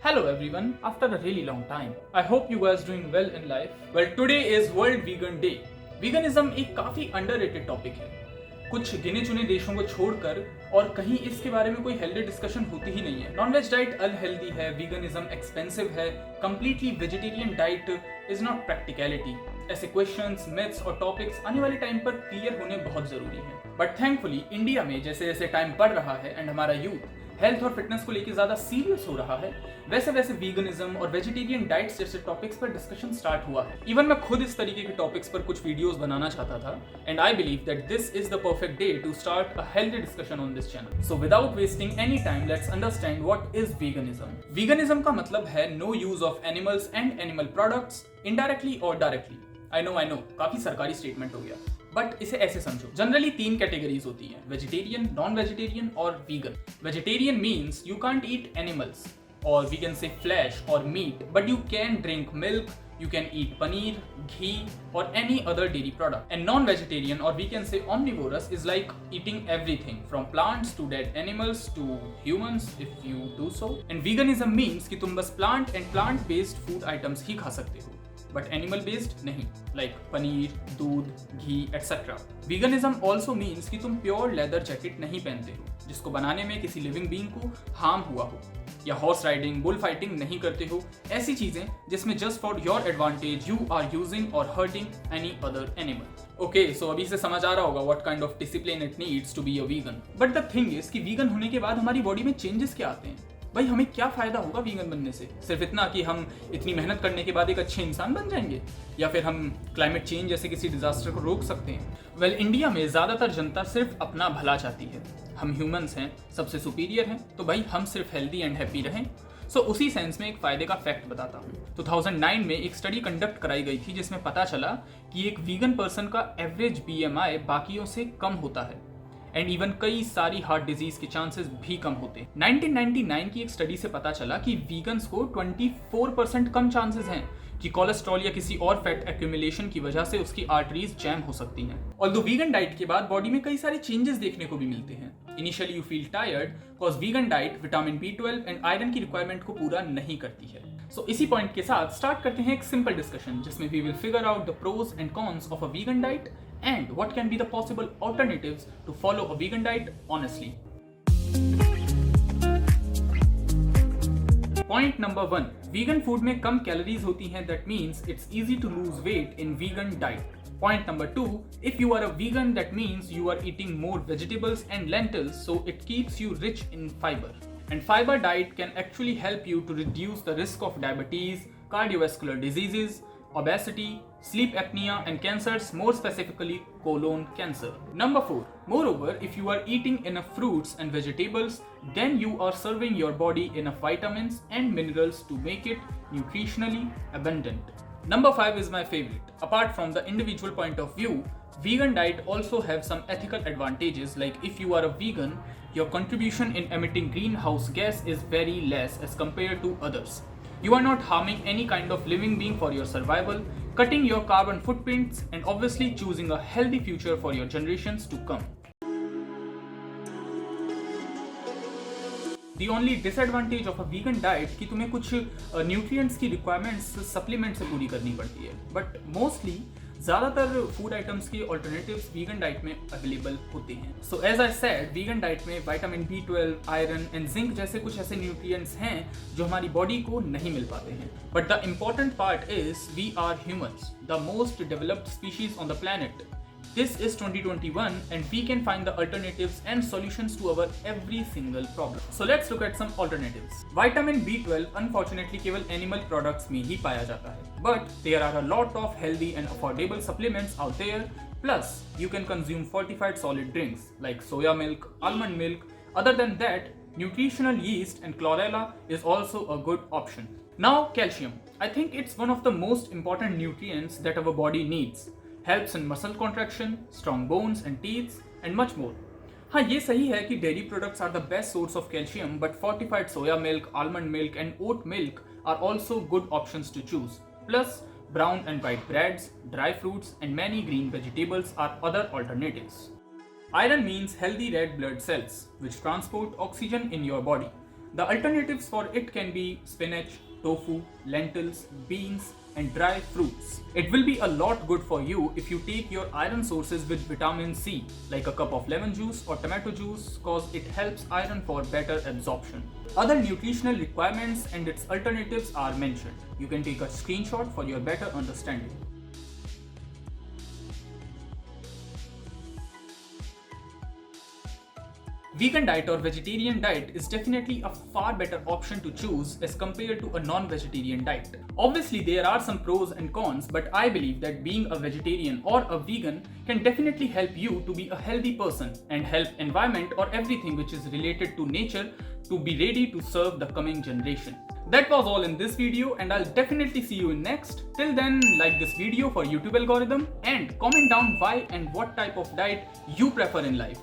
Hello everyone, after a really long time. I hope you guys doing well in life. Well, today is World Vegan Day. Veganism एक काफी underrated topic है. कुछ गिने चुने देशों को छोड़कर और कहीं इसके बारे में कोई हेल्दी डिस्कशन होती ही नहीं है. नॉन वेज डाइट अनहेल्दी है, वीगनिज्म एक्सपेंसिव है, completely vegetarian diet is not practicality. ऐसे क्वेश्चंस, मिथ्स और टॉपिक्स आने वाले टाइम पर क्लियर होने बहुत जरूरी हैं. बट थैंकफुली इंडिया में जैसे जैसे टाइम बढ़ रहा है एंड हमारा यूथ हेल्थ और फिटनेस को लेकर ज्यादा सीरियस हो रहा है, वैसे वैसे वीगनिज्म और वेजिटेरियन डाइट्स जैसे टॉपिक्स पर डिस्कशन स्टार्ट हुआ है. इवन मैं खुद इस तरीके के टॉपिक्स पर कुछ वीडियोस बनाना चाहता था and I believe that this is the perfect day to start a healthy discussion on this channel. So without wasting any time let's understand what is veganism. Veganism का मतलब है no use of animals and animal products indirectly और directly. I know काफी सरकारी statement हो गया, but इसे ऐसे समझो. जनरली 3 कैटेगरीज होती हैं, वेजिटेरियन, नॉन वेजिटेरियन और vegan. Vegetarian means you can't eat animals और वी कैन से फ्लैश और meat, but you can drink milk, you can eat paneer, ghee or any other dairy product. And non-vegetarian or we can say omnivorous is like eating everything from plants to dead animals to humans if you do so. And veganism means कि तुम बस plant and plant based food items ही खा सकते हो, but animal based नहीं, like paneer, दूध, घी etc. Veganism also means कि तुम प्योर लेदर जैकेट नहीं पहनते हो जिसको बनाने में किसी लिविंग बीइंग को हार्म हुआ हो, या हॉर्स राइडिंग, बुल फाइटिंग नहीं करते हो, ऐसी चीजें जिसमें just for your advantage you are using और hurting any other animal. Okay, so अभी से समझ आ रहा होगा what kind of discipline it needs to be a vegan. But the thing is कि वीगन होने के बाद हमारी बॉडी में चेंजेस क्या आते हैं. भाई हमें क्या फायदा होगा वीगन बनने से? सिर्फ इतना कि हम इतनी मेहनत करने के बाद एक अच्छे इंसान बन जाएंगे, या फिर हम क्लाइमेट चेंज जैसे किसी डिजास्टर को रोक सकते हैं. वेल, इंडिया में ज्यादातर जनता सिर्फ अपना भला चाहती है. हम ह्यूमंस हैं, सबसे सुपीरियर हैं, तो भाई हम सिर्फ हेल्दी एंड हैप्पी रहें. सो उसी सेंस में एक फायदे का फैक्ट बताता हूँ. 2009 में एक स्टडी कंडक्ट कराई गई थी जिसमें पता चला कि एक वीगन पर्सन का एवरेज BMI बाकियों से कम होता है एंड इवन कई सारी हार्ट डिजीज के चांसेस भी कम होते हैं. 1999 की एक स्टडी से पता चला कि वीगन्स को 24% कम चांसेस हैं कि कोलेस्ट्रॉल या किसी और फैट एक्यूमुलेशन की वजह से उसकी आर्टरीज जैम हो सकती हैं. ऑल्दो वीगन डाइट के बाद बॉडी में कई सारे चेंजेस देखने को भी मिलते हैं. Initially you feel tired because vegan diet vitamin B12 and iron की रिक्वायरमेंट को पूरा नहीं करती है. सो इसी पॉइंट के साथ स्टार्ट करते हैं एक सिंपल डिस्कशन जिसमें we will figure out the pros and cons of a vegan diet and what can be the possible alternatives to follow a vegan diet honestly. Point number 1, vegan food में कम calories होती हैं, that means it's easy to lose weight in vegan diet. Point number 2, if you are a vegan that means you are eating more vegetables and lentils, so it keeps you rich in fiber. And fiber diet can actually help you to reduce the risk of diabetes, cardiovascular diseases, obesity, sleep apnea and cancers, more specifically colon cancer. Number 4, moreover, if you are eating enough fruits and vegetables, then you are serving your body enough vitamins and minerals to make it nutritionally abundant. Number 5 is my favorite. Apart from the individual point of view, vegan diet also have some ethical advantages, like if you are a vegan, your contribution in emitting greenhouse gas is very less as compared to others. You are not harming any kind of living being for your survival, cutting your carbon footprints and obviously choosing a healthy future for your generations to come. The only disadvantage of a vegan diet कि तुम्हें कुछ nutrients की requirements supplement से पूरी करनी पड़ती है, but mostly ज़्यादातर फूड आइटम्स के ऑल्टरनेटिव्स वीगन डाइट में अवेलेबल होते हैं. So as I said, vegan diet में vitamin B12, iron and zinc जैसे कुछ ऐसे न्यूट्रिएंट्स हैं जो हमारी बॉडी को नहीं मिल पाते हैं. But the important part is we are humans, the most developed species on the planet. This is 2021 and we can find the alternatives and solutions to our every single problem. So let's look at some alternatives. Vitamin B12 unfortunately केवल animal products में ही पाया जाता है, but there are a lot of healthy and affordable supplements out there. Plus, you can consume fortified solid drinks like soya milk, almond milk. Other than that, nutritional yeast and chlorella is also a good option. Now, calcium. I think it's one of the most important nutrients that our body needs. Helps in muscle contraction, strong bones and teeth and much more. हाँ, ये सही है कि dairy products are the best source of calcium, but fortified soya milk, almond milk and oat milk are also good options to choose. Plus, brown and white breads, dry fruits and many green vegetables are other alternatives. Iron means healthy red blood cells, which transport oxygen in your body. The alternatives for it can be spinach, tofu, lentils, beans, and dry fruits. It will be a lot good for you if you take your iron sources with vitamin C, like a cup of lemon juice or tomato juice, cause it helps iron for better absorption. Other nutritional requirements and its alternatives are mentioned. You can take a screenshot for your better understanding. Vegan diet or vegetarian diet is definitely a far better option to choose as compared to a non-vegetarian diet. Obviously, there are some pros and cons, but I believe that being a vegetarian or a vegan can definitely help you to be a healthy person and help environment or everything which is related to nature to be ready to serve the coming generation. That was all in this video, and I'll definitely see you in next. Till then, like this video for YouTube algorithm and comment down why and what type of diet you prefer in life.